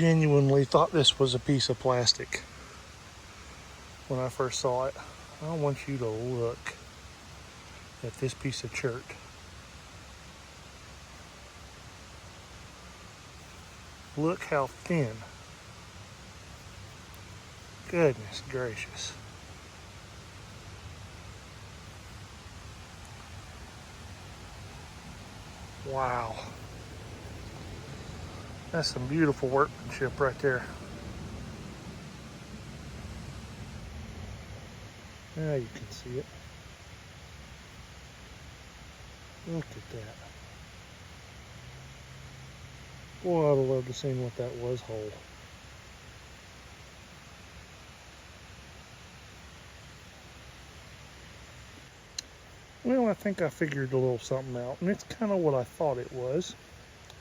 genuinely thought this was a piece of plastic when I first saw it. I want you to look at this piece of chert. Look how thin. Goodness gracious. Wow. That's some beautiful workmanship right there. Now you can see it. Look at that. Boy, I'd have loved to see what that was whole. Well, I think I figured a little something out, and it's kind of what I thought it was.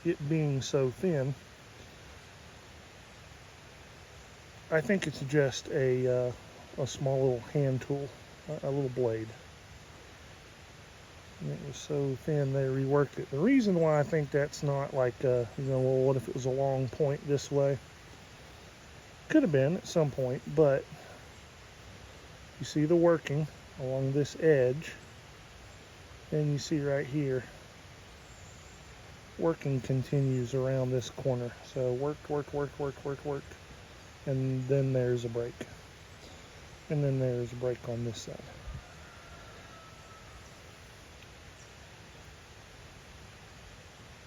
It being so thin, I think it's just a small little hand tool, a little blade. And it was so thin they reworked it. The reason why I think that's not like, well, what if it was a long point this way? Could have been at some point, but you see the working along this edge, and you see right here, working continues around this corner. So work, and then there's a break. And then there's a break on this side.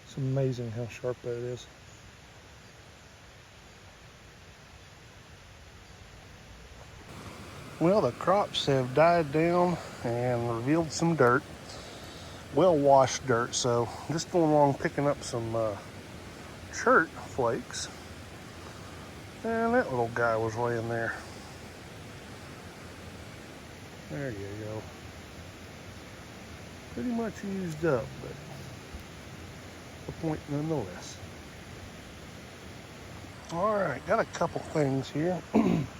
It's amazing how sharp that is. Well, the crops have died down and revealed some dirt. Well washed dirt, so just going along picking up some chert flakes. And that little guy was laying there. There you go. Pretty much used up, but the point nonetheless. All right, got a couple things here,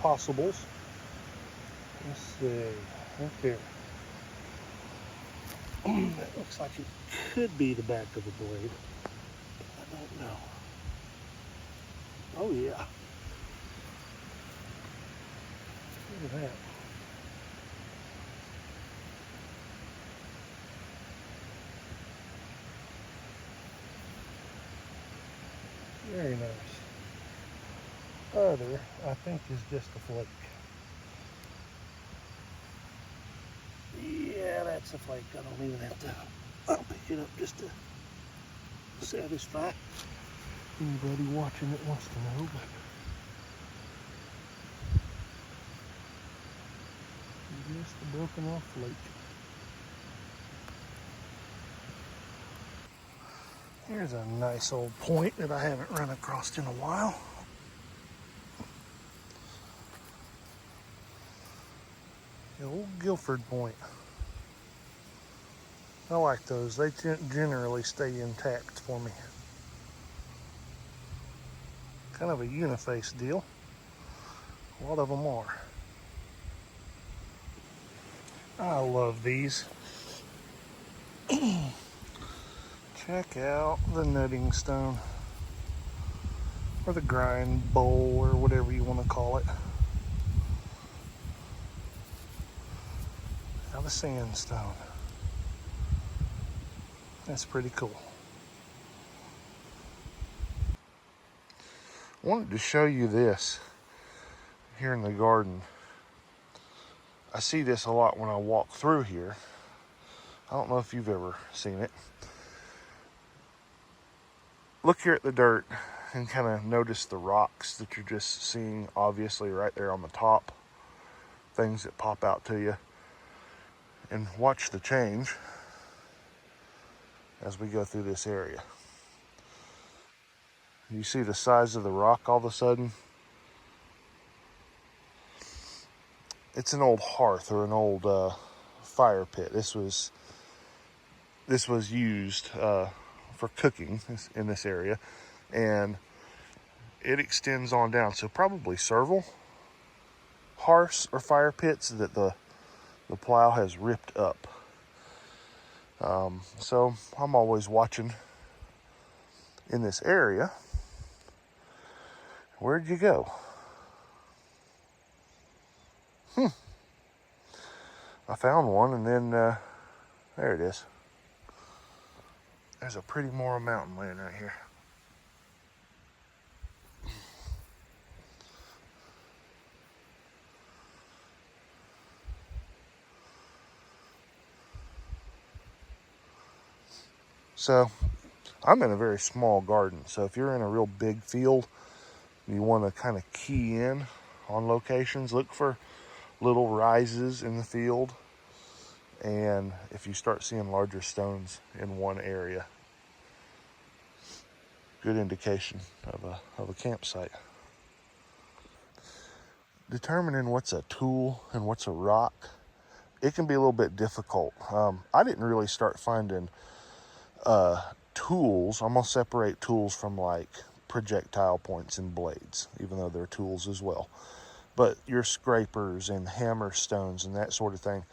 possibles. Let's see, right there. That looks like it could be the back of the blade. I don't know. Oh yeah. Look at that. Very nice. Other, I think, is just a flake. Yeah, that's a flake. I don't even have to. I'll pick it up just to satisfy anybody watching that wants to know. But just a broken off flake. Here's a nice old point that I haven't run across in a while. The old Guilford point. I like those. They generally stay intact for me. Kind of a uniface deal. A lot of them are. I love these. Check out the nutting stone, or the grind bowl, or whatever you want to call it. Now the sandstone. That's pretty cool. I wanted to show you this here in the garden. I see this a lot when I walk through here. I don't know if you've ever seen it. Look here at the dirt and kind of notice the rocks that you're just seeing obviously right there on the top. Things that pop out to you. And watch the change as we go through this area. You see the size of the rock all of a sudden? It's an old hearth or an old fire pit. This was used for cooking in this area, and it extends on down. So probably several hearths or fire pits that the plow has ripped up. So I'm always watching in this area, Where'd you go? I found one, and then there it is. There's a pretty Mora mountain laying right here. So I'm in a very small garden, so if you're in a real big field, you want to kind of key in on locations, look for little rises in the field, and if you start seeing larger stones in one area, good indication of a campsite. Determining what's a tool and what's a rock, it can be a little bit difficult. I didn't really start finding tools. I'm gonna separate tools from like projectile points and blades, even though they're tools as well. But your scrapers and hammer stones and that sort of thing,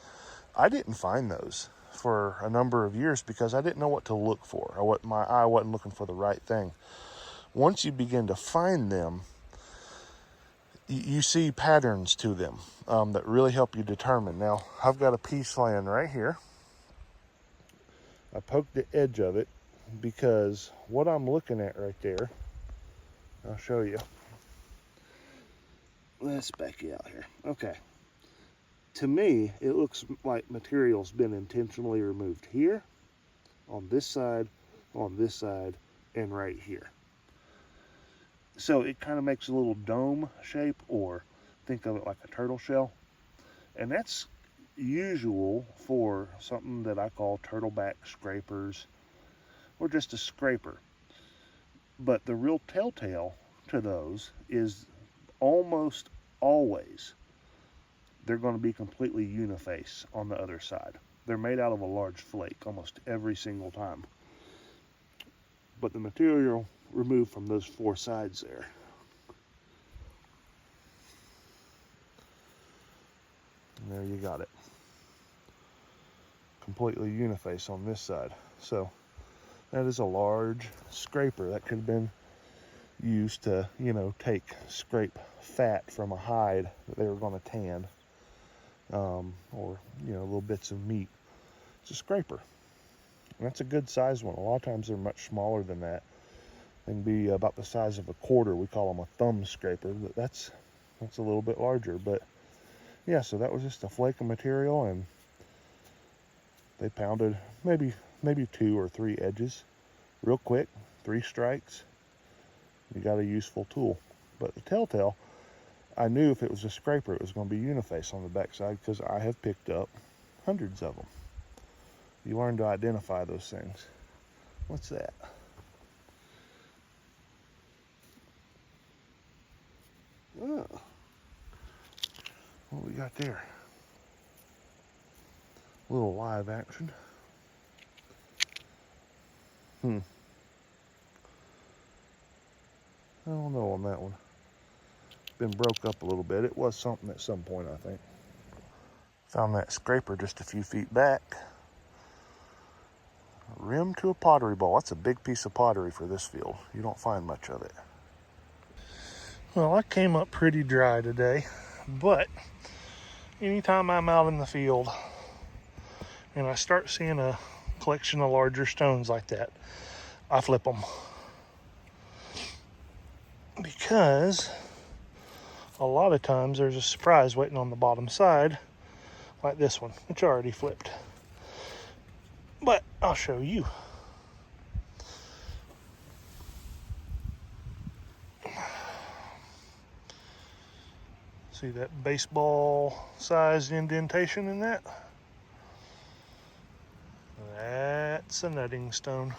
I didn't find those for a number of years because I didn't know what to look for. My eye wasn't looking for the right thing. Once you begin to find them, you see patterns to them that really help you determine. Now, I've got a piece laying right here. I poked the edge of it because what I'm looking at right there, I'll show you. Let's back you out here. Okay. To me, it looks like material's been intentionally removed here, on this side, and right here. So it kind of makes a little dome shape, or think of it like a turtle shell. And that's usual for something that I call turtleback scrapers, or just a scraper. But the real telltale to those is almost always they're going to be completely uniface on the other side. They're made out of a large flake almost every single time. But the material removed from those four sides there. And there you got it. Completely uniface on this side. So that is a large scraper that could have been used to, scrape fat from a hide that they were going to tan, or little bits of meat. It's a scraper, and that's a good size one. A lot of times they're much smaller than that. They can be about the size of a quarter. We call them a thumb scraper, but that's a little bit larger. But yeah, so that was just a flake of material, and they pounded maybe 2 or 3 edges real quick, 3 strikes. You got a useful tool. But the telltale, I knew if it was a scraper, it was going to be uniface on the backside because I have picked up hundreds of them. You learn to identify those things. What's that? Oh, what we got there? A little live action. I don't know on that one. Been broke up a little bit. It was something at some point, I think. Found that scraper just a few feet back. Rim to a pottery bowl. That's a big piece of pottery for this field. You don't find much of it. Well, I came up pretty dry today, but anytime I'm out in the field and I start seeing a collection of larger stones like that, I flip them. Because a lot of times there's a surprise waiting on the bottom side, like this one, which I already flipped. But I'll show you. See that baseball sized indentation in that? That's a nutting stone.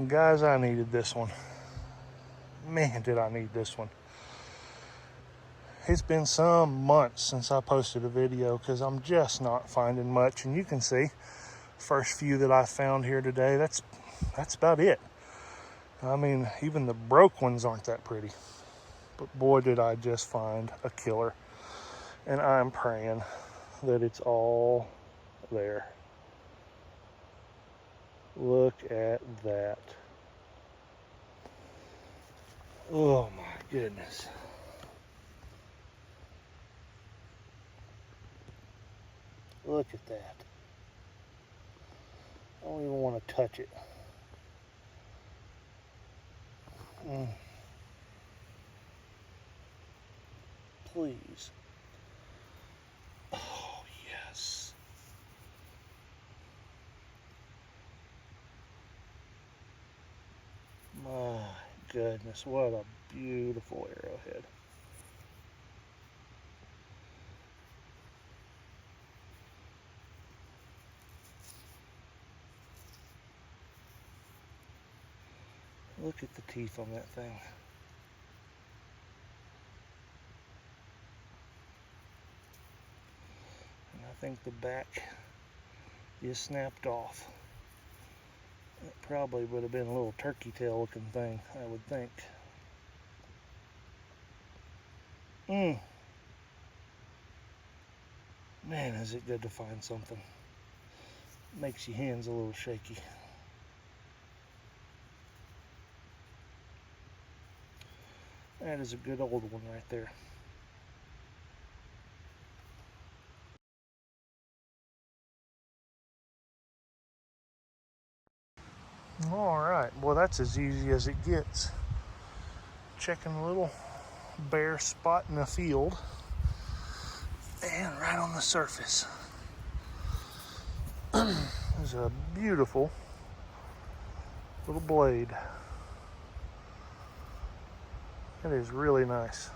Guys, I needed this one. Man, did I need this one. It's been some months since I posted a video because I'm just not finding much. And you can see, first few that I found here today, that's about it. I mean, even the broke ones aren't that pretty. But boy, did I just find a killer. And I'm praying that it's all there. Look at that. Oh my goodness. Look at that. I don't even want to touch it. Please. Oh, yes. My goodness, what a beautiful arrowhead. Look at the teeth on that thing. And I think the back is snapped off. It probably would have been a little turkey tail looking thing, I would think. Man, is it good to find something. Makes your hands a little shaky. That is a good old one right there. Alright, well that's as easy as it gets. Checking a little bare spot in the field. And right on the surface. There's a beautiful little blade. It is really nice.